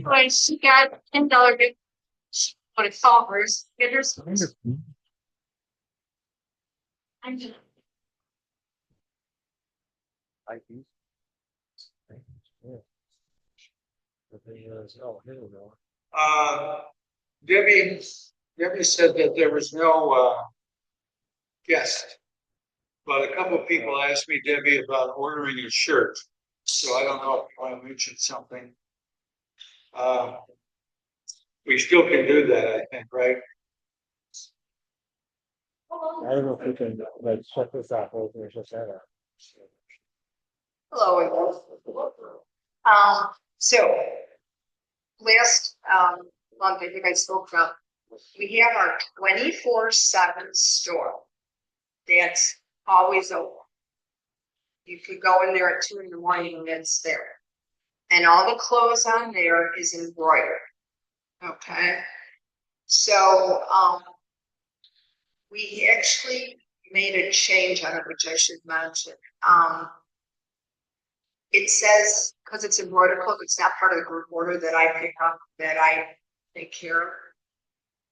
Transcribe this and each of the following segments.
Right, she got $10 gift. She put it solvers. Get her some. I'm just. Uh, Debbie said that there was no guest, but a couple of people asked me, Debbie, about ordering a shirt. So I don't know if you want to mention something. We still can do that, I think, right? I don't know if we can like check this out. There's just that. Hello, so last month, I think I spoke about, we have our 24/7 store. That's always open. You could go in there at 2 in the morning and it's there. And all the clothes on there is embroidered. Okay. So we actually made a change on it, which I should mention. It says, because it's embroidered cloth, it's not part of the group order that I pick up, that I take care of,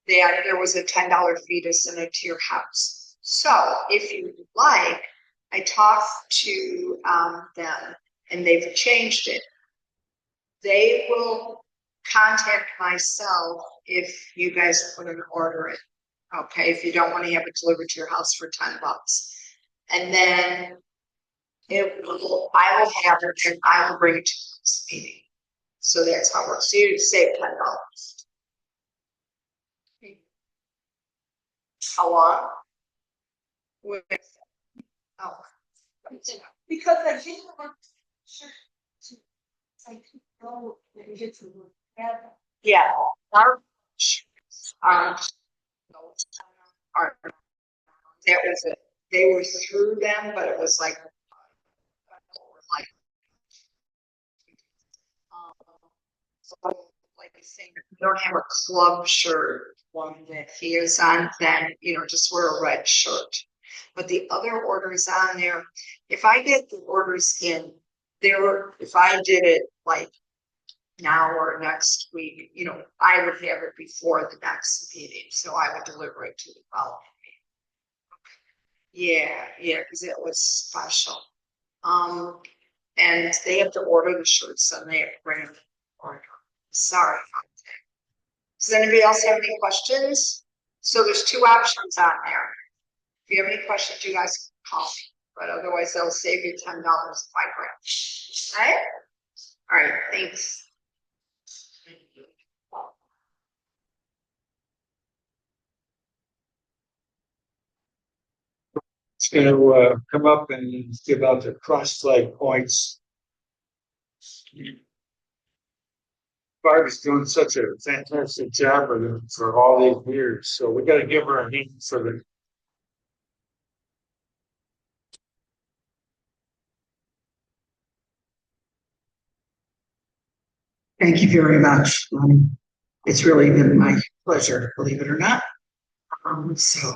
that there was a $10 fee to send it to your house. So if you would like, I talked to them and they've changed it. They will contact myself if you guys put an order in. Okay, if you don't want to have it delivered to your house for $10. And then I will have it and I will bring it to this meeting. So that's how it works. So you save $10. How long? With, oh. Because I didn't want to like go and get to work. Yeah. Our that was it. They were through them, but it was like so like saying if you don't have a club shirt one that he is on, then just wear a red shirt. But the other orders on there, if I get the orders in there, if I did it like now or next week, I would have it before the next meeting. So I would deliver it to the following meeting. Yeah, because it was special. And they have to order the shirts and they have to bring them order. Sorry. Does anybody else have any questions? So there's 2 options on there. If you have any questions, you guys can call me. But otherwise, they'll save you $10 if I grab. Right? All right. Thanks. It's going to come up and give out the cross flag points. Barbie's doing such a fantastic job with it for all these years, so we got to give her a hand for the. Thank you very much. It's really been my pleasure, believe it or not. So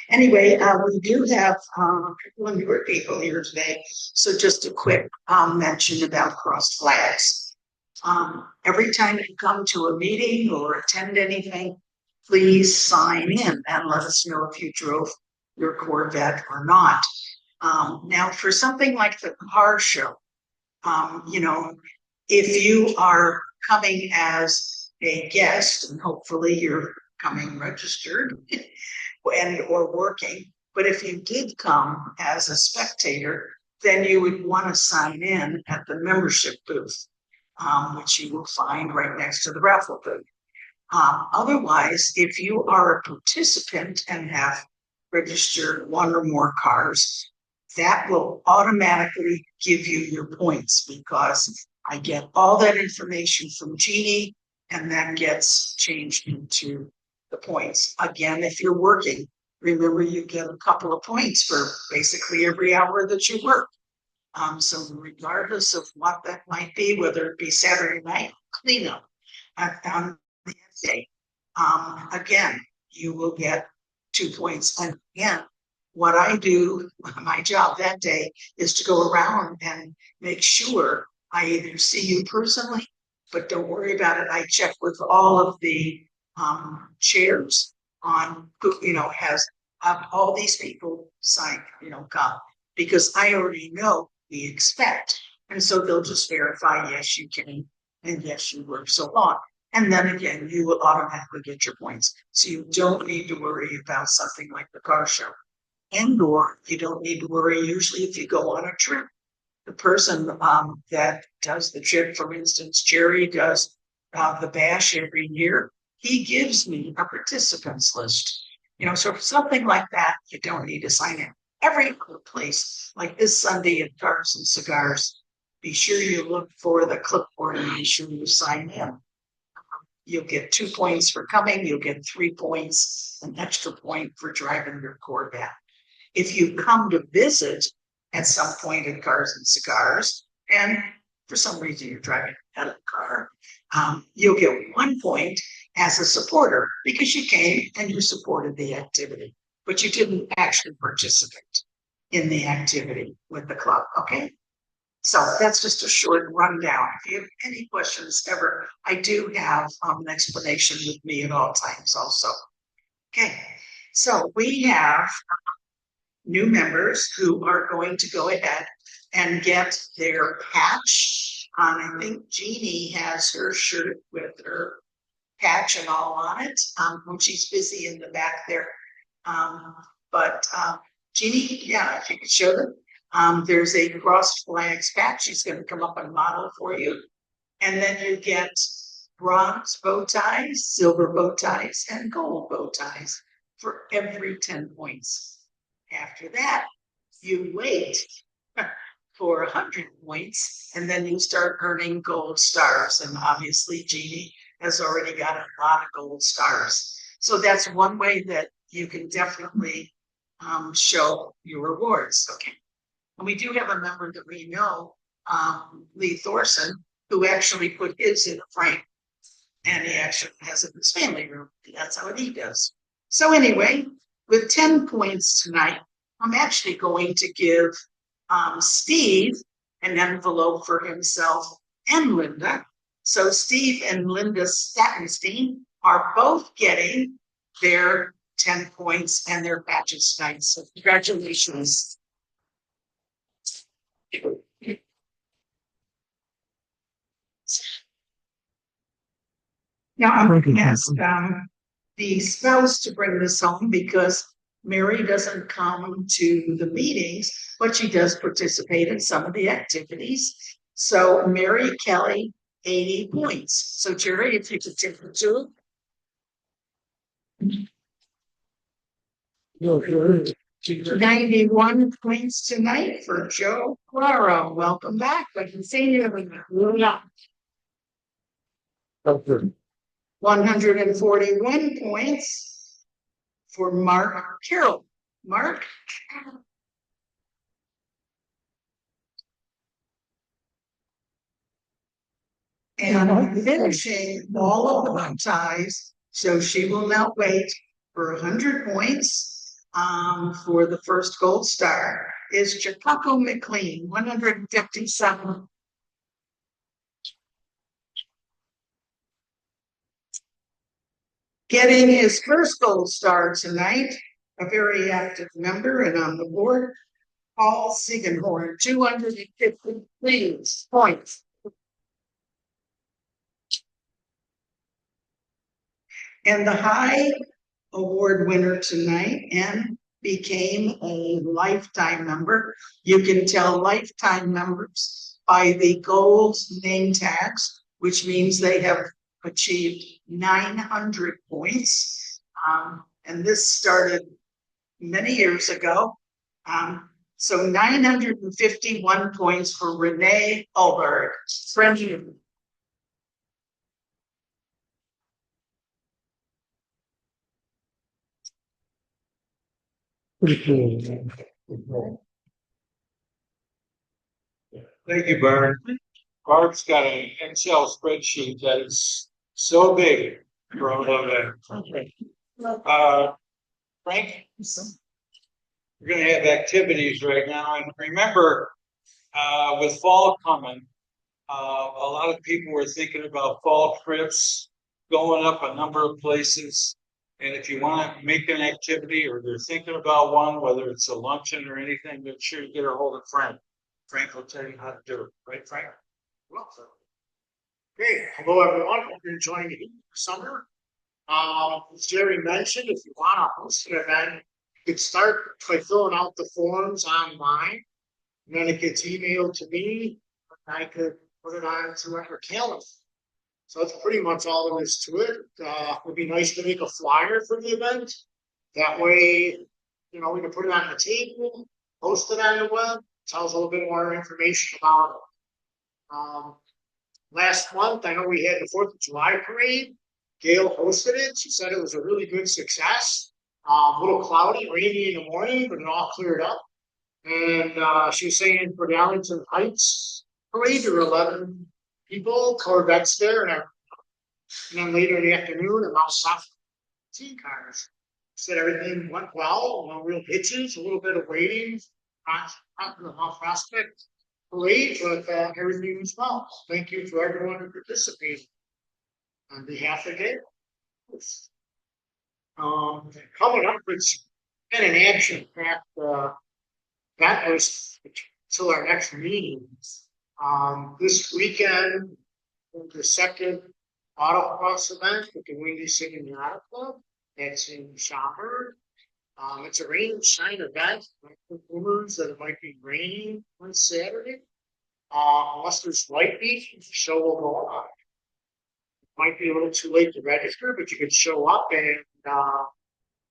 anyway, we do have a couple of newer people here today. So just a quick mention about crossed flags. Every time you come to a meeting or attend anything, please sign in and let us know if you drove your Corvette or not. Now, for something like the car show, if you are coming as a guest, and hopefully you're coming registered and or working, but if you did come as a spectator, then you would want to sign in at the membership booth, which you will find right next to the raffle booth. Otherwise, if you are a participant and have registered 1 or more cars, that will automatically give you your points because I get all that information from Jeannie and that gets changed into the points. Again, if you're working, remember you get a couple of points for basically every hour that you work. So regardless of what that might be, whether it be Saturday night cleanup on the day, again, you will get 2 points. And again, what I do, my job that day is to go around and make sure I either see you personally, but don't worry about it. I check with all of the chairs on who, has all these people sign, come, because I already know we expect. And so they'll just verify, yes, you can, and yes, you work so long. And then again, you will automatically get your points. So you don't need to worry about something like the car show. And or you don't need to worry usually if you go on a trip. The person that does the trip, for instance, Jerry does the bash every year. He gives me a participants list. So for something like that, you don't need to sign in. Every place, like this Sunday at Cars and Cigars, be sure you look for the clipboard and be sure you sign in. You'll get 2 points for coming. You'll get 3 points, an extra point for driving your Corvette. If you come to visit at some point in Cars and Cigars, and for some reason you're driving out of the car, you'll get 1 point as a supporter because you came and you supported the activity, but you didn't actually participate in the activity with the club, okay? So that's just a short rundown. If you have any questions ever, I do have an explanation with me at all times also. Okay, so we have new members who are going to go ahead and get their patch. I think Jeannie has her shirt with her patch and all on it when she's busy in the back there. But Jeannie, yeah, if you could show them. There's a cross flags patch. She's going to come up and model for you. And then you get bronze bow ties, silver bow ties, and gold bow ties for every 10 points. After that, you wait for 100 points, and then you start earning gold stars. And obviously, Jeannie has already got a lot of gold stars. So that's one way that you can definitely show your rewards. Okay. And we do have a member that we know, Lee Thorson, who actually put his in a frame. And he actually has it in his family room. That's how he does. So anyway, with 10 points tonight, I'm actually going to give Steve an envelope for himself and Linda. So Steve and Linda Statenstein are both getting their 10 points and their badges tonight. So congratulations. Now I'm going to ask the spouse to bring this home because Mary doesn't come to the meetings, but she does participate in some of the activities. So Mary Kelly, 80 points. So Jerry, if you could take the two. No, sure. 91 points tonight for Joe Claro. Welcome back. I can see you. Okay. 141 points for Mark Carroll. Mark. And finishing all of the ties, so she will now wait for 100 points for the first gold star, is Chicago McLean, 157. Getting his first gold star tonight, a very active member and on the board, Paul Siegenhorn, 250 points. And the high award winner tonight and became a lifetime member. You can tell lifetime members by the gold name tags, which means they have achieved 900 points. And this started many years ago. So 951 points for Renee Ulberg. Friend you. Thank you, Barb. Barb's got an Excel spreadsheet that is so big for all of that. Okay. Frank? we're gonna have activities right now, and remember, with fall coming, a lot of people were thinking about fall trips, going up a number of places. And if you want to make an activity or they're thinking about one, whether it's a luncheon or anything, make sure you get a hold of Frank. Frank will tell you how to do it, right, Frank? Well, so. Okay, hello everyone, hope you're enjoying the summer. As Jerry mentioned, if you want to host an event, you could start by filling out the forms online. And then it gets emailed to me, and I could put it on to our calendar. So that's pretty much all there is to it. It would be nice to make a flyer for the event. That way, you know, we can put it on the table, post it on the web, tells a little bit more information about it. Last month, I know we had the 4th of July parade. Gail hosted it. She said it was a really good success. A little cloudy, rainy in the morning, but it all cleared up. And she was saying for the Arlington Heights parade, there were 11 people, Corvettes there, and then later in the afternoon, about 15 cars. Said everything went well, no real hitches, a little bit of waiting on the Prospect parade, but everything was well. Thank you for everyone who participated. On behalf of it, coming up, it's been an action-packed that was till our next meeting. This weekend, the second autocross event with the Windy City Yacht Club. That's in Schaumburg. It's a rain and shine event. Rumors that it might be raining on Saturday. Unless there's lightning, the show will go on. Might be a little too late to register, but you could show up and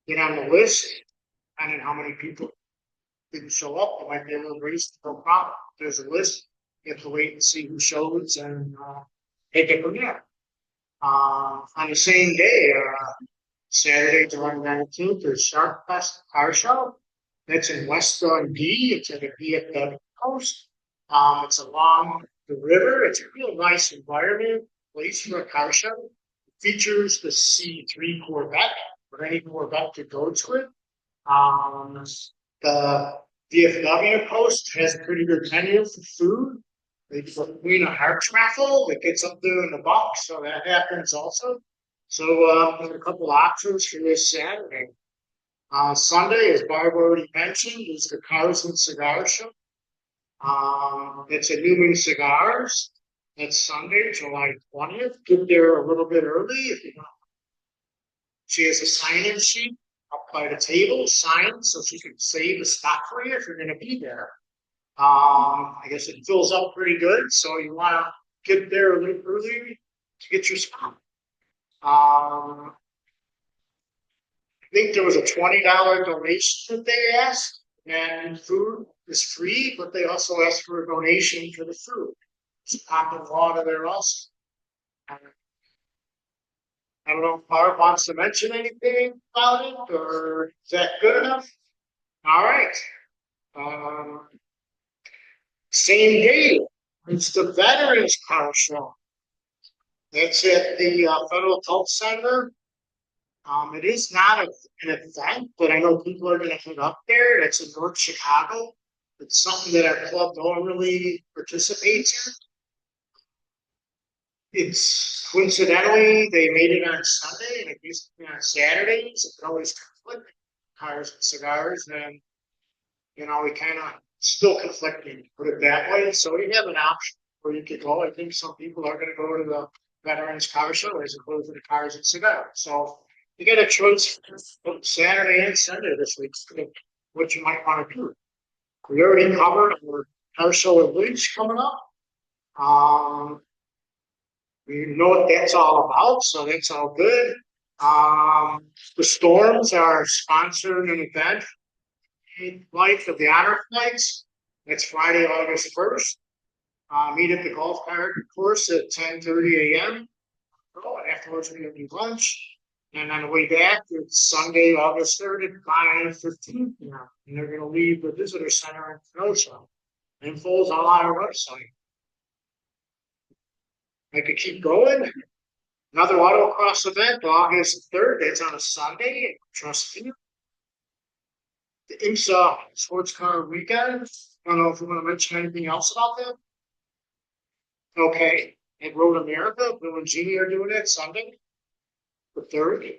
get on the list. I don't know how many people didn't show up. There might be a little race, no problem. There's a list. You have to wait and see who shows and take it from there. On the same day, Saturday, July 19th, there's Shark Fest Car Show. That's in West Dundee. It's at the VFW Coast. It's along the river. It's a real nice environment, place for a car show. It features the C3 Corvette, or any Corvette to go to it. The VFW Coast has a pretty good menu for food. They do a Queen of Hearts raffle that gets up there in the box, so that happens also. So there's a couple options for this Saturday. Sunday, as Barb already mentioned, is the Cars and Cigar Show. It's at Newman Cigars. That's Sunday, July 20th. Get there a little bit early if you want. She has a sign-in sheet up by the table, signed, so she can save a spot for you if you're going to be there. I guess it fills up pretty good, so you want to get there a little early to get your spot. I think there was a $20 donation that they asked, and food is free, but they also asked for a donation for the food. It's popping water there also. I don't know if Barb wants to mention anything about it, or is that good enough? All right. Same day, it's the Veterans Car Show. That's at the Federal Health Center. It is not an event, but I know people are going to head up there. That's in North Chicago. It's something that our club normally participates in. It's coincidentally, they made it on Sunday and it used to be on Saturdays. It could always conflict. Cars and cigars, and you know, we kind of still conflicting, put it that way. So you have an option where you could go. I think some people are going to go to the Veterans Car Show as opposed to the Cars and Cigars. So you get a choice Saturday and Sunday this week, what you might want to do. We already covered our car show at Leach coming up. We know what that's all about, so that's all good. The Storms are sponsoring an event, Flight of the Honor Flights. That's Friday, August 1st. Meet at the golf cart course at 10:30 a.m. And afterwards, we're going to do lunch. And on the way back, it's Sunday, August 3rd at 5:15 p.m. And they're going to leave the visitor center in Kenosha. Info's all on our website. I could keep going. Another autocross event, August 3rd. That's on a Sunday. Trust me. the IMSA Sports Car Weekend. I don't know if you want to mention anything else about that. Okay, and Road America, Bill and Jeannie are doing it Sunday, the 3rd.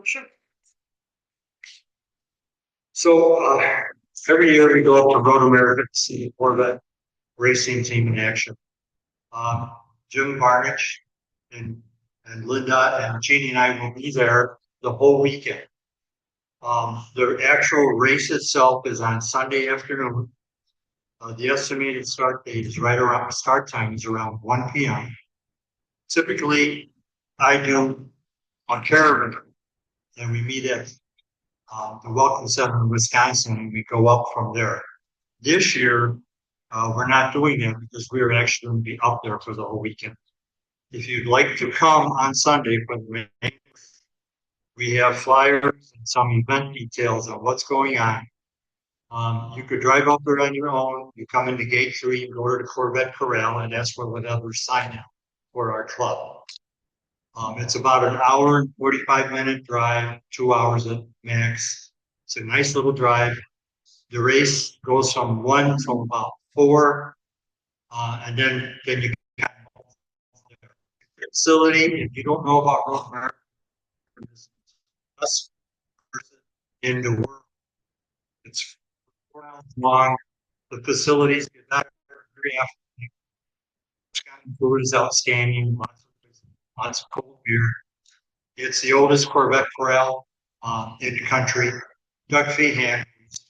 Sure. So, every year we go up to Road America to see the Corvette racing team in action. Jim Barnich and Linda and Jeannie and I will be there the whole weekend. The actual race itself is on Sunday afternoon. The estimated start date is start time is around 1 p.m. Typically, I do a caravan, and we meet at the Welcome Center in Wisconsin, and we go up from there. This year, we're not doing that because we're actually going to be up there for the whole weekend. If you'd like to come on Sunday for the race, we have flyers and some event details on what's going on. You could drive up there on your own. You come into gate 3 and go to the Corvette Corral, and that's where whatever sign up for our club. It's about an hour and 45-minute drive, 2 hours at max. It's a nice little drive. The race goes from 1 to about 4, and then you got the facility. If you don't know about Road America, it's the best person in the world. It's 4 hours long. The facilities get back every afternoon. Scotland food is outstanding. Lots of cold beer. It's the oldest Corvette corral in the country. Doug Feehan,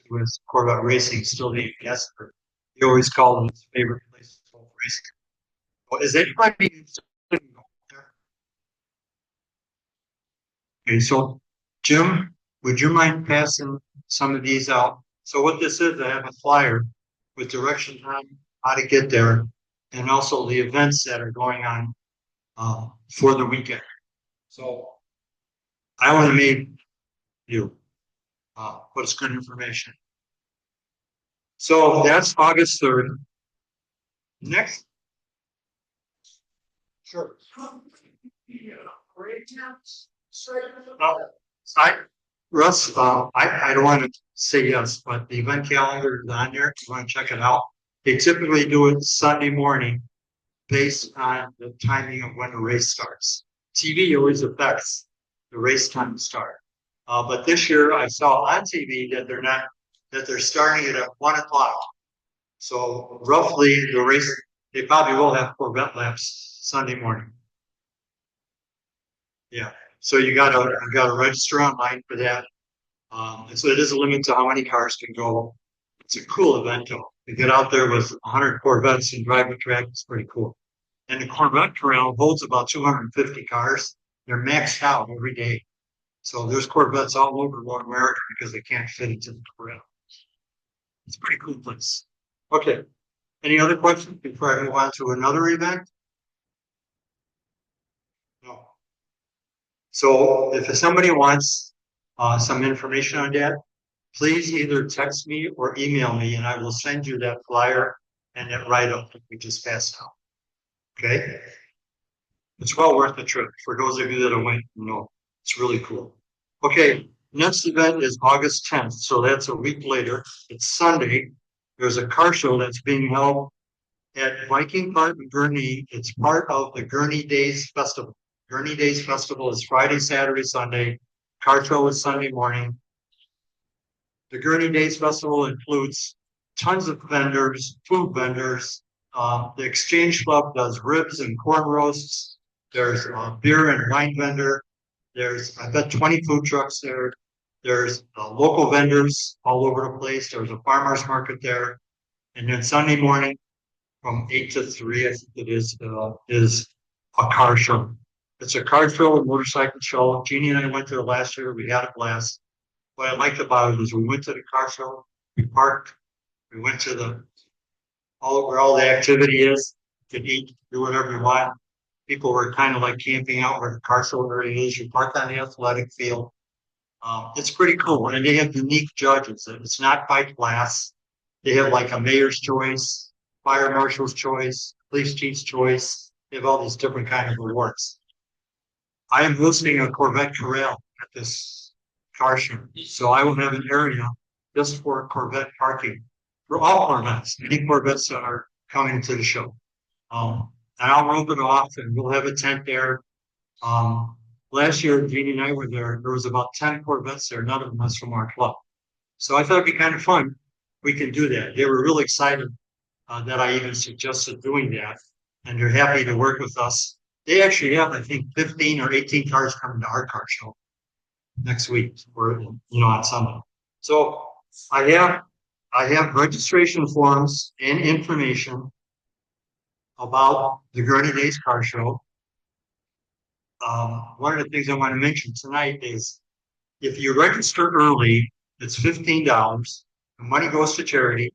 who was Corvette racing, still named Casper. He always called it his favorite place to go racing. Well, is anybody interested in going there? Okay, so Jim, would you mind passing some of these out? So what this is, I have a flyer with directions on how to get there, and also the events that are going on for the weekend. So I want to meet you, but it's good information. So that's August 3rd. Next. Sure. Russ, I don't want to say yes, but the event calendar is on there. If you want to check it out. They typically do it Sunday morning based on the timing of when the race starts. TV always affects the race time start. But this year I saw on TV that they're starting it at 1 o'clock. So roughly the race, they probably will have Corvette laps Sunday morning. Yeah. So you gotta register online for that. And so it is a limit to how many cars can go. It's a cool event though. To get out there with 100 Corvettes and drive the track is pretty cool. And the Corvette Corral holds about 250 cars. They're maxed out every day. So there's Corvettes all over North America because they can't fit into the corral. It's a pretty cool place. Okay. Any other questions before I move on to another event? No. So if somebody wants some information on that, please either text me or email me, and I will send you that flyer and that write-up that we just passed out. Okay? It's well worth the trip. For those of you that are waiting, no, it's really cool. Okay, next event is August 10th, so that's a week later. It's Sunday. There's a car show that's being held at Viking Park in Gurnee. It's part of the Gurnee Days Festival. Gurnee Days Festival is Friday, Saturday, Sunday. Car show is Sunday morning. The Gurnee Days Festival includes tons of vendors, food vendors. The Exchange Club does ribs and corn roasts. There's a beer and wine vendor. There's, I bet, 20 food trucks there. There's local vendors all over the place. There's a farmer's market there. And then Sunday morning from 8 to 3, I think it is a car show. It's a car show, a motorcycle show. Jeannie and I went to it last year. We had a blast. What I liked about it is we went to the car show, we parked, we went to where all the activity is, you can eat, do whatever you want. People were kind of like camping out where the car show area is. You park on the athletic field. It's pretty cool. And they have unique judges. It's not by class. They have like a mayor's choice, fire marshal's choice, police chief's choice. They have all these different kinds of awards. I am hosting a Corvette Corral at this car show. So I will have an area just for Corvette parking for all Corvettes, any Corvettes that are coming to the show. And I'll rope it off and we'll have a tent there. Last year, Jeannie and I were there. There was about 10 Corvettes there. None of them was from our club. So I thought it'd be kind of fun. We can do that. They were really excited that I even suggested doing that. And they're happy to work with us. They actually have, I think, 15 or 18 cars coming to our car show next week or, on Sunday. So I have registration forms and information about the Gurney Days Car Show. One of the things I want to mention tonight is if you register early, it's $15. The money goes to charity.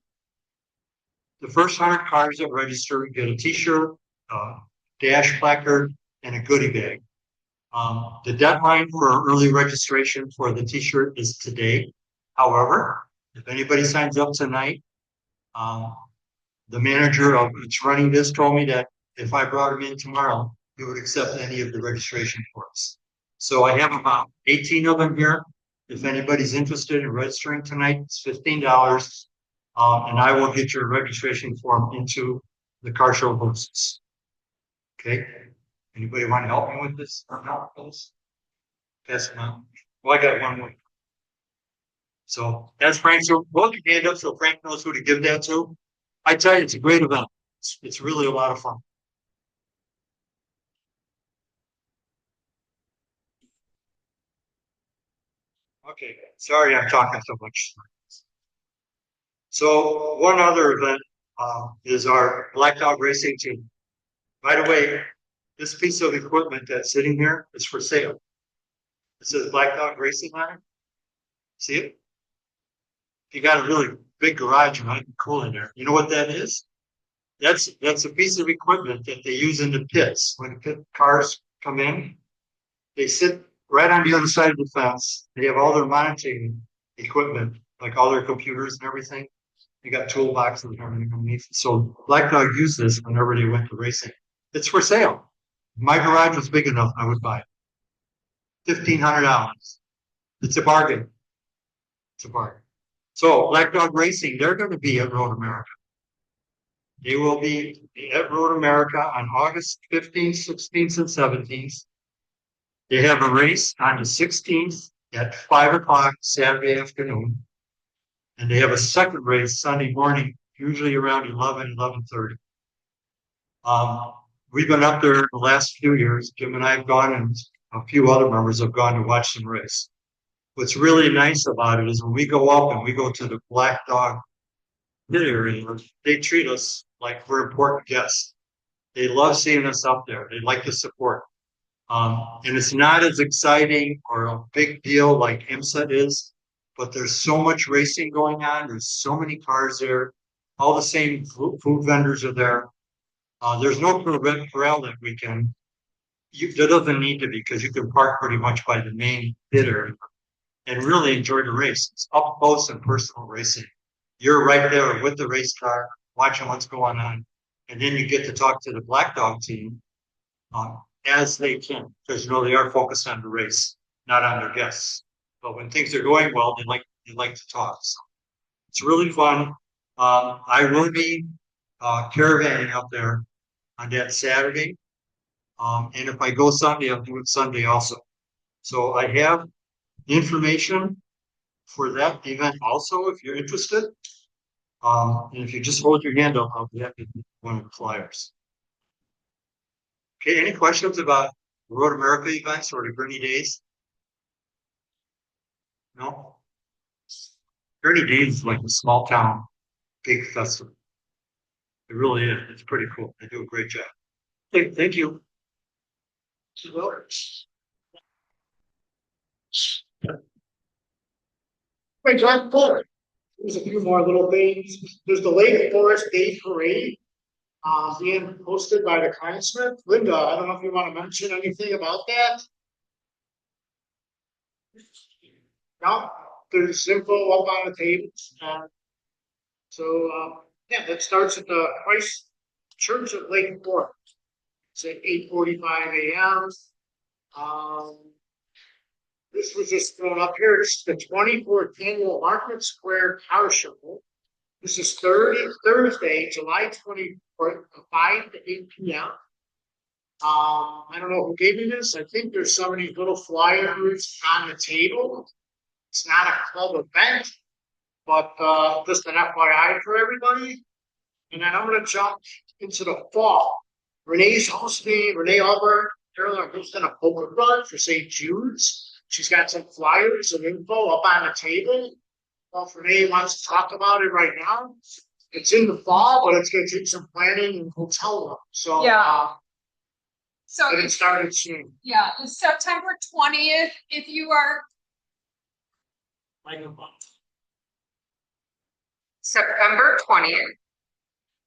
The first 100 cars that register get a t-shirt, dash placard, and a goodie bag. The deadline for early registration for the t-shirt is today. However, if anybody signs up tonight, the manager of it's running this told me that if I brought him in tomorrow, he would accept any of the registration forms. So I have about 18 of them here. If anybody's interested in registering tonight, it's $15. And I will get your registration form into the car show hosts. Okay. Anybody want to help me with this? Pass it on. Well, I got one more. So that's Frank. So hold your hand up so Frank knows who to give that to. I tell you, it's a great event. It's really a lot of fun. Okay, sorry I'm talking so much. So one other event is our Black Dog Racing team. By the way, this piece of equipment that's sitting here is for sale. It says Black Dog Racing on it. See it? If you got a really big garage, it might be cool in there. You know what that is? That's a piece of equipment that they use in the pits. When pit cars come in, they sit right on the other side of the fence. They have all their monitoring equipment, like all their computers and everything. They got toolboxes and everything underneath. So Black Dog used this whenever they went to racing. It's for sale. If my garage was big enough, I would buy it. $1,500. It's a bargain. It's a bargain. So Black Dog Racing, they're going to be at Road America. They will be at Road America on August 15th, 16th, and 17th. They have a race on the 16th at 5 o'clock Saturday afternoon. And they have a second race Sunday morning, usually around 11:30. We've been up there the last few years. Jim and I have gone, and a few other members have gone to watch them race. What's really nice about it is when we go up and we go to the Black Dog pit area, they treat us like we're important guests. They love seeing us up there. They like the support. And it's not as exciting or a big deal like IMSA is, but there's so much racing going on. There's so many cars there. All the same food vendors are there. There's no Corvette Corral that weekend. There doesn't need to be because you can park pretty much by the main pit area and really enjoy the race. It's up close and personal racing. You're right there with the race car, watching what's going on. And then you get to talk to the Black Dog team as they can, because they are focused on the race, not on their guests. But when things are going well, they like to talk. So it's really fun. I will be caravanning up there on that Saturday. And if I go Sunday, I'll do it Sunday also. So I have information for that event also, if you're interested. And if you just hold your hand up, I'll be happy to get one of the flyers. Okay, any questions about the Road America events or the Gurney Days? No? Gurney Days is like a small town, big festival. It really is. It's pretty cool. They do a great job. Thank you. Wait, John, forward. There's a few more little things. There's the Lake Forest Day Parade, being hosted by the Clinesmith. Linda, I don't know if you want to mention anything about that. No, there's info up on the table. Yeah, that starts at the Christ Church of Lake Forest. It's at 8:45 a.m. This was just thrown up here. It's the 24th annual Market Square Car Show. This is Thursday, July 24th, from 5 to 8 p.m. I don't know who gave me this. I think there's some of these little flyers on the table. It's not a club event, but just an FYI for everybody. And then I'm going to jump into the fall. Renee Albert, Carol are hosting a poker run for St. Jude's. She's got some flyers and info up on the table. Well, if Renee wants to talk about it right now, it's in the fall, but it's going to take some planning and hotel room. So, Yeah. So get it started soon. yeah, it's September 20th. If you are September 20th.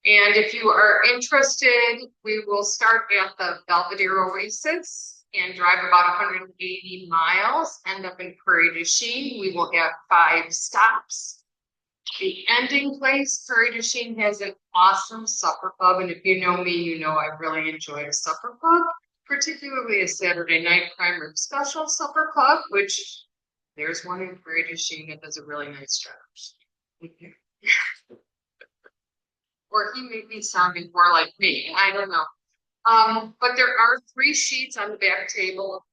And if you are interested, we will start at the Belvedere Oasis and drive about 180 miles, end up in Prairie du Chien. We will have 5 stops. The ending place, Prairie du Chien, has an awesome supper club. And if you know me, you know I really enjoy a supper club, particularly a Saturday night prime rib special supper club, which there's one in Prairie du Chien that does a really nice job. Or he may be sounding more like me, I don't know. But there are 3 sheets on the back table.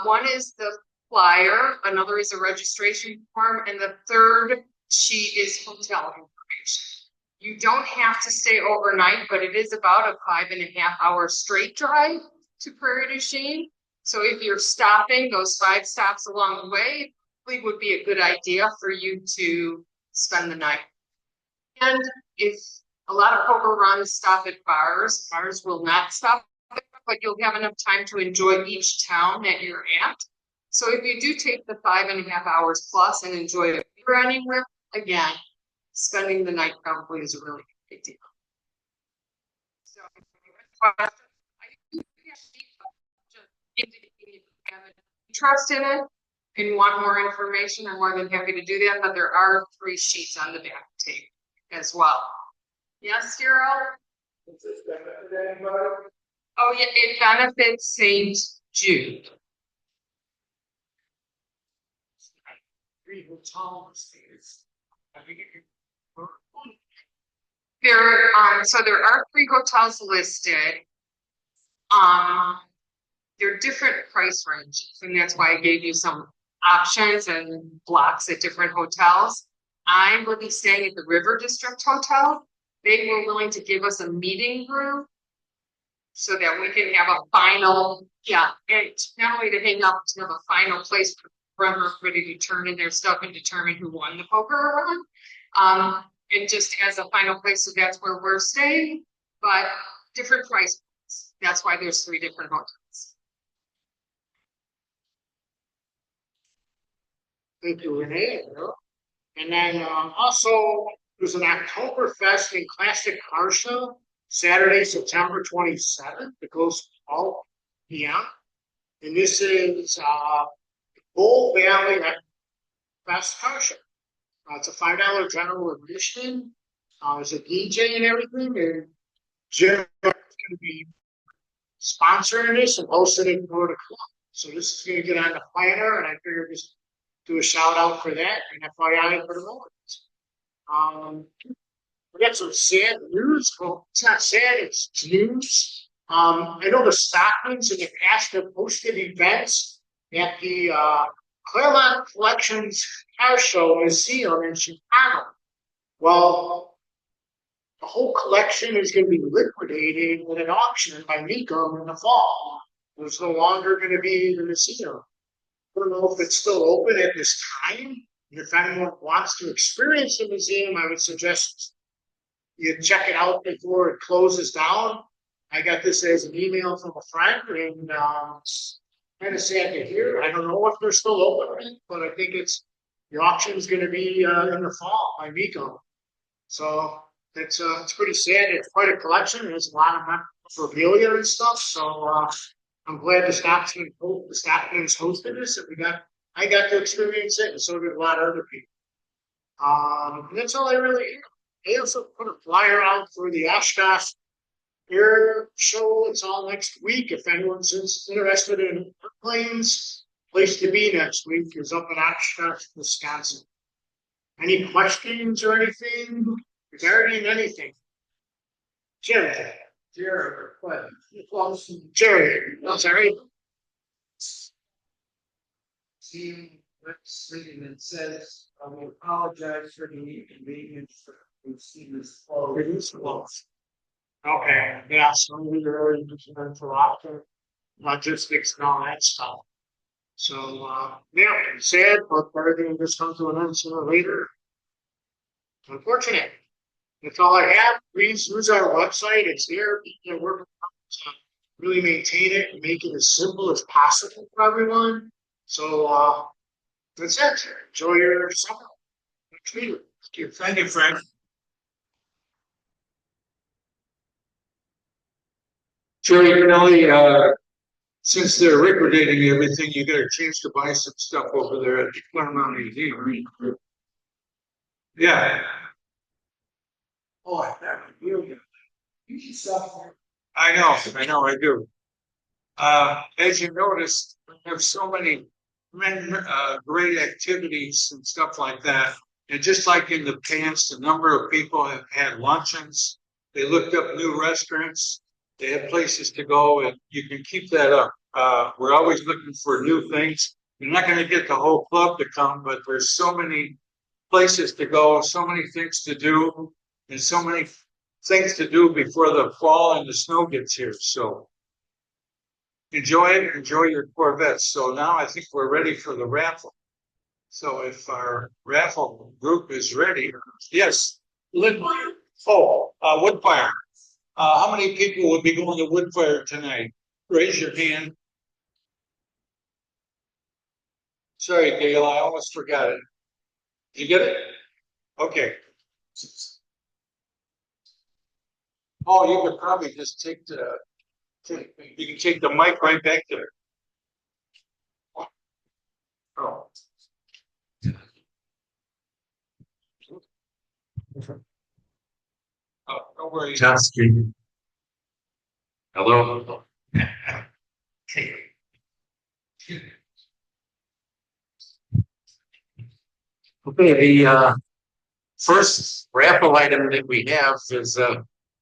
One is the flyer, another is a registration form, and the third sheet is hotel information. You don't have to stay overnight, but it is about a 5.5-hour straight drive to Prairie du Chien. So if you're stopping those 5 stops along the way, it would be a good idea for you to spend the night. And if a lot of poker runs stop at bars, bars will not stop, but you'll have enough time to enjoy each town that you're at. So if you do take the 5.5 hours plus and enjoy it anywhere, again, spending the night probably is a really big deal. So I trust in it and want more information, I'm more than happy to do that, but there are 3 sheets on the back table as well. Yes, Daryl? Oh, yeah, it benefits St. Jude. 3 hotels. So there are 3 hotels listed. They're different price ranges, and that's why I gave you some options and blocks at different hotels. I will be staying at the River District Hotel. They were willing to give us a meeting room so that we can have a final, and not only to hang out, to have a final place for everybody to turn in their stuff and determine who won the poker run. And just as a final place, so that's where we're staying, but different price points. That's why there's 3 different hotels. Thank you, Renee. And then also there's an Oktoberfest and Classic Car Show Saturday, September 27th. It goes all p.m. And this is Bull Valley Fest Car Show. It's a $5 general admission. There's a DJ and everything. And Jim is going to be sponsoring this and hosting it for the club. So this is going to get on the planner, and I figured just do a shout out for that and FYI for the moment. We got some sad news. Well, it's not sad, it's news. I know the Stockmans in the past have hosted events at the Claremont Collections Car Show Museum in Chicago. Well, the whole collection is going to be liquidated with an auction by Nico in the fall. It's no longer going to be in the museum. I don't know if it's still open at this time. And if anyone wants to experience the museum, I would suggest you check it out before it closes down. I got this as an email from a friend, and kind of sad to hear. I don't know if they're still open, but I think the auction is going to be in the fall by Miko. So it's pretty sad. It's quite a collection. There's a lot of memorabilia and stuff. So I'm glad the Stockmans hosted this. I got to experience it, and so did a lot of other people. And that's all I really hear. They also put a flyer out for the Oshkosh air show. It's all next week. If anyone's interested in airplanes, place to be next week is up in Oshkosh, Wisconsin. Any questions or anything regarding anything? Jerry. Jerry, I'm sorry. See, what's sitting and says, I will apologize for the inconvenience we've seen this fall. It is close. Okay, yeah, so we really concerned for after logistics and all that stuff. So, yeah, sad, but everything just comes to an end sooner or later. Unfortunate. That's all I have. Please use our website. It's there. You know, we're to really maintain it and make it as simple as possible for everyone. So, that's it. Enjoy your summer. Thank you. Thank you, Frank. Jerry Kelly, since they're liquidating everything, you get a chance to buy some stuff over there at the Claremont Museum. Yeah. Oh, I have you. You should stop. I know, I do. As you noticed, we have so many great activities and stuff like that. And just like in the past, a number of people have had luncheons. They looked up new restaurants. They have places to go, and you can keep that up. We're always looking for new things. You're not going to get the whole club to come, but there's so many places to go, so many things to do, and so many things to do before the fall and the snow gets here. So enjoy it, enjoy your Corvettes. So now I think we're ready for the raffle. So if our raffle group is ready, yes, Woodfire. How many people would be going to Woodfire tonight? Raise your hand. Sorry, Gail, I almost forgot it. Did you get it? Okay. Oh, you could probably just take you can take the mic right back there. Oh. Oh, don't worry. Testing. Hello. Okay, the first raffle item that we have is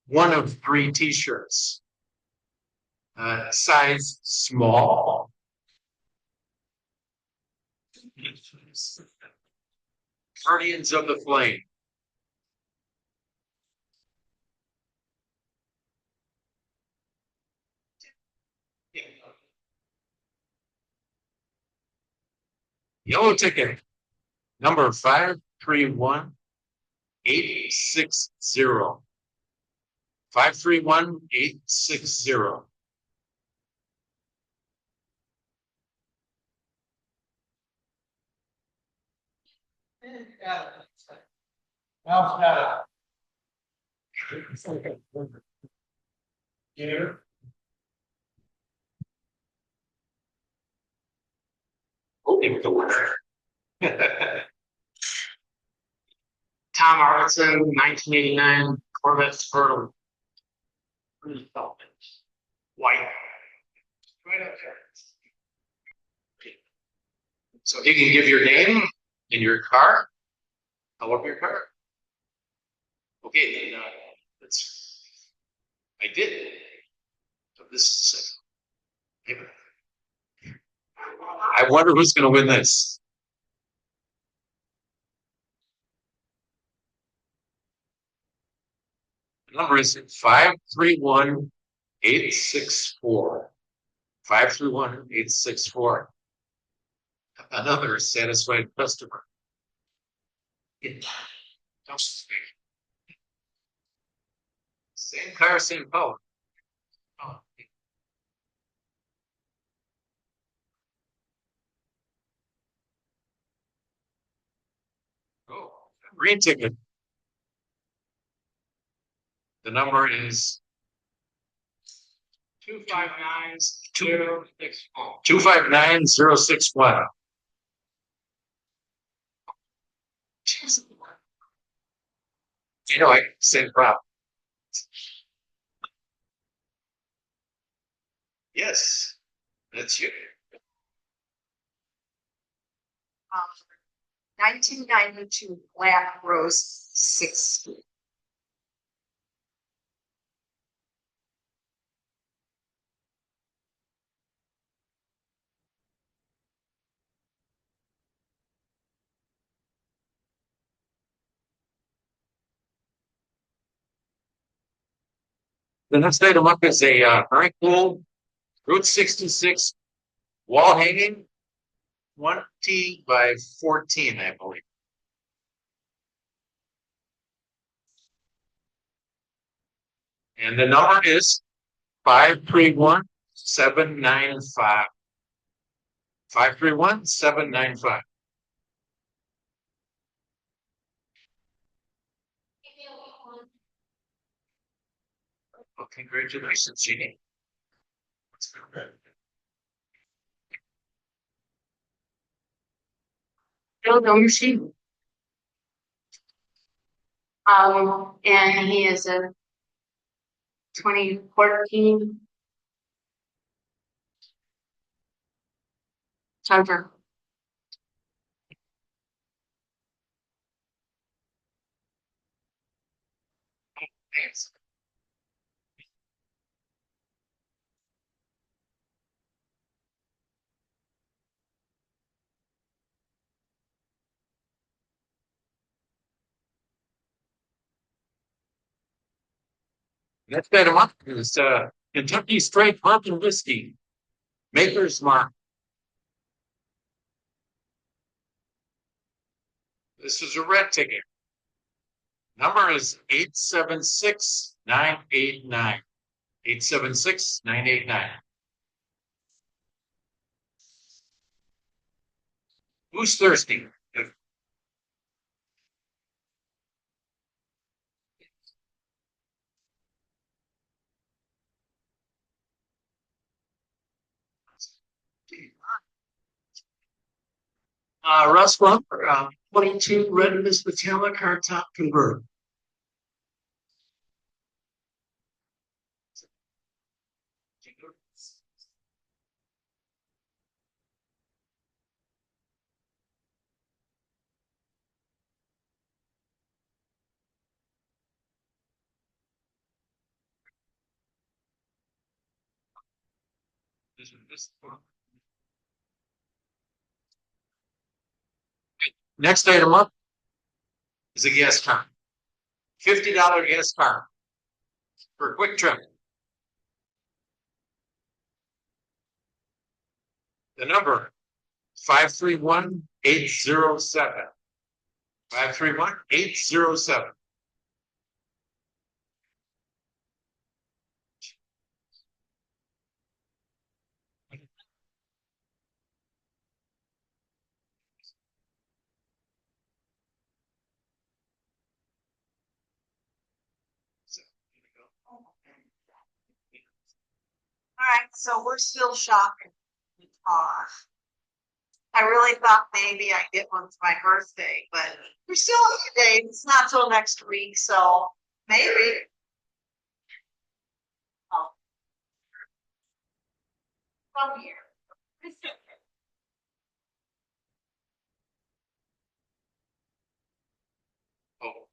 one of 3 T-shirts. Size small. Guardians of the Flame. Yellow ticket, number 531860. 531860. Here. Oh, there we go. Tom Arvidsson, 1989 Corvette Squirtle. White. Right up there. So you can give your name and your car. Color of your car. Okay, then let's. I did. So this is. I wonder who's going to win this. The number is 531864. 531864. Another satisfied customer. Same car, same power. Oh. Oh, green ticket. The number is 259061. You know, I said problem. Yes, that's you. 1992 Black Rose 60. The next item up is a very cool Route 66 wall hanging, 20 by 14, I believe. And the number is 531-795. 531-795. Well, congratulations, Jeannie. Don't know your sheet. And he is a 2014 Charger. Thanks. Next item up is Kentucky Straight Pumpkin Whiskey, Maker's Mark. This is a red ticket. Number is 876-989. 876-989. Who's thirsty? Russ Rumper, 22 Red Miss Metallic hardtop convertible. Next item up is a gas car. $50 gas car for a quick trip. The number 531-807. 531-807. All right, so we're still shopping. I really thought maybe I'd get one for my birthday, but there's still a few days. It's not till next week, so maybe. Oh. From here. Oh,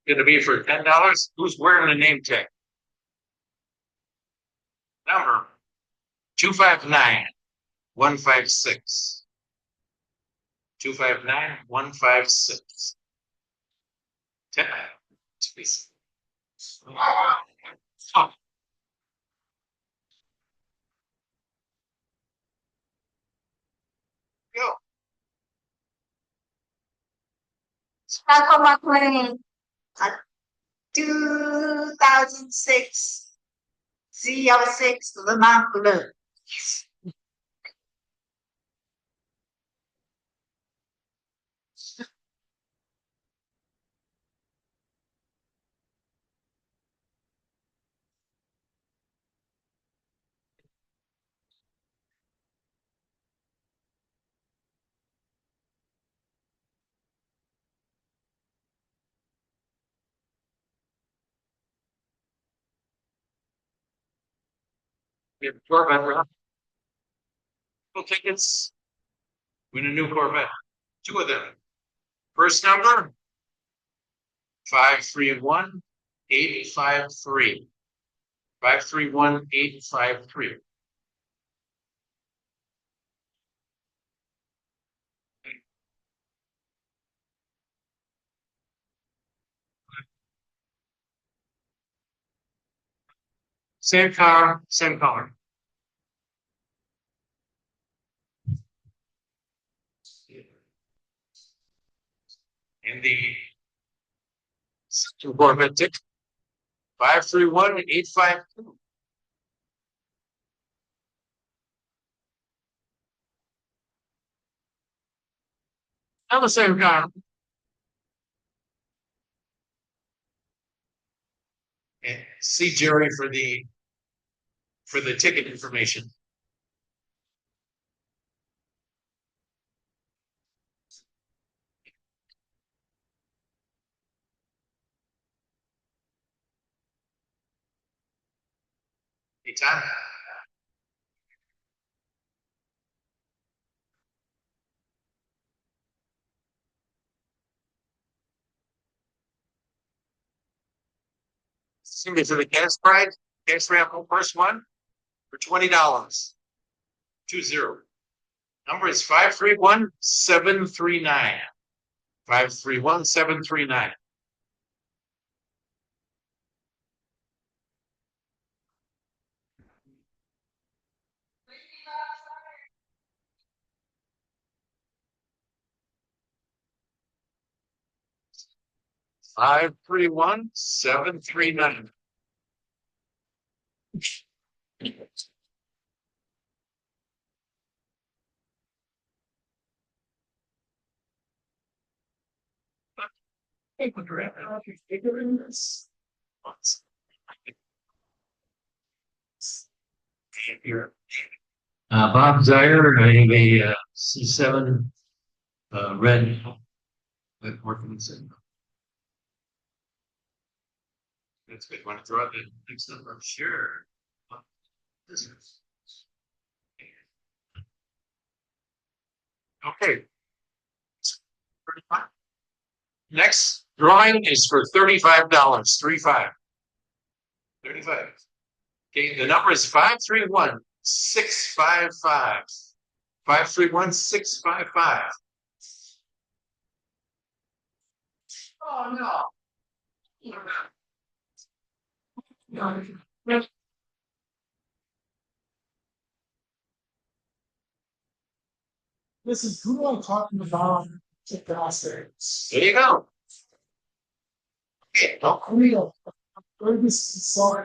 gonna be for $10. Who's wearing a name tag? Number 259-156. 259-156. 10. Please. Oh. Go. Taco McLean. 2006 Z06 Le Mans Bleu. Yes. We have a Corvette round. Tickets. Win a new Corvette. 2 of them. First number 531-853. 531-853. Same car, same color. And the second Corvette ticket 531-852. Now the same car. And see Jerry for the ticket information. Hey, Tom. See me for the gas prize, gas raffle first one for $20. 20. Number is 531-739. 531-739. Five, 3-1-7-3-9. Bob Zier, I have a C7 red working. That's good. Want to throw out the next number? Sure. Okay. Next drawing is for $35. 35. 35. Okay, the number is 531-655. 531-655. Oh no. This is who I'm talking about. There you go. Okay, don't Real. This song.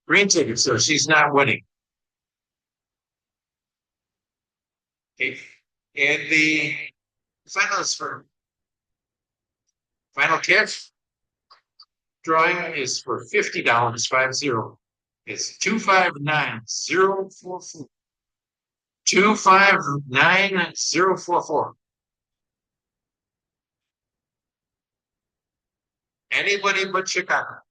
green ticket, so she's not winning. Okay, and the finalists for final catch drawing is for $50. 50. It's 259044. 259044. Anybody but Chicago.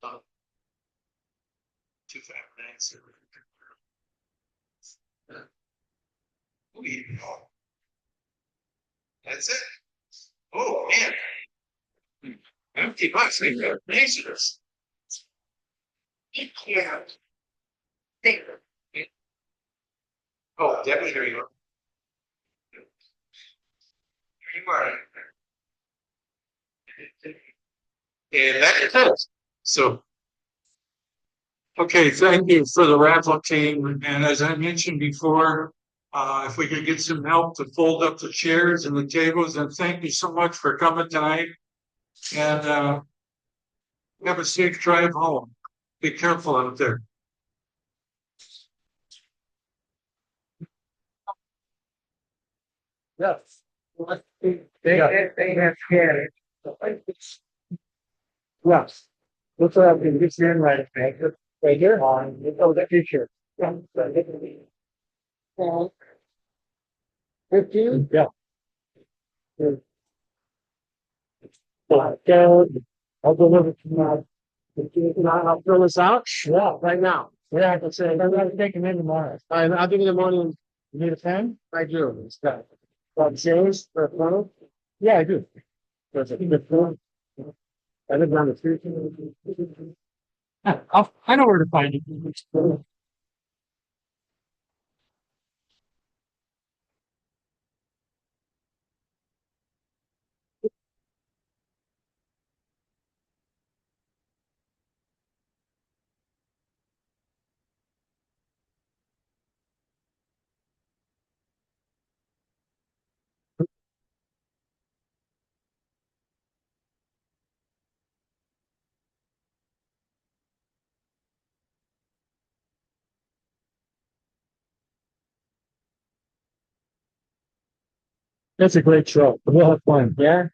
Oh. 259044. That's it. Oh man. $50. Congratulations. Yeah. Oh, Debbie, here you go. Here you are. And that is it. So, okay, thank you for the raffle team. And as I mentioned before, if we could get some help to fold up the chairs and the tables, and thank you so much for coming tonight. And have a safe drive home. Be careful out there. Yes. They have had it. Yes. Looks like in this man right back right here on the future. 15? Yeah. I'll deliver it tomorrow. I'll fill this out? Yeah, right now. Yeah, I can say, I'm gonna take him in tomorrow. I'll give you the money. You need a pen? I do. It's got. Got James for a phone? Yeah, I do. There's a good phone. I live down the street. I know where to find you. That's a great show. We'll have fun. Yeah.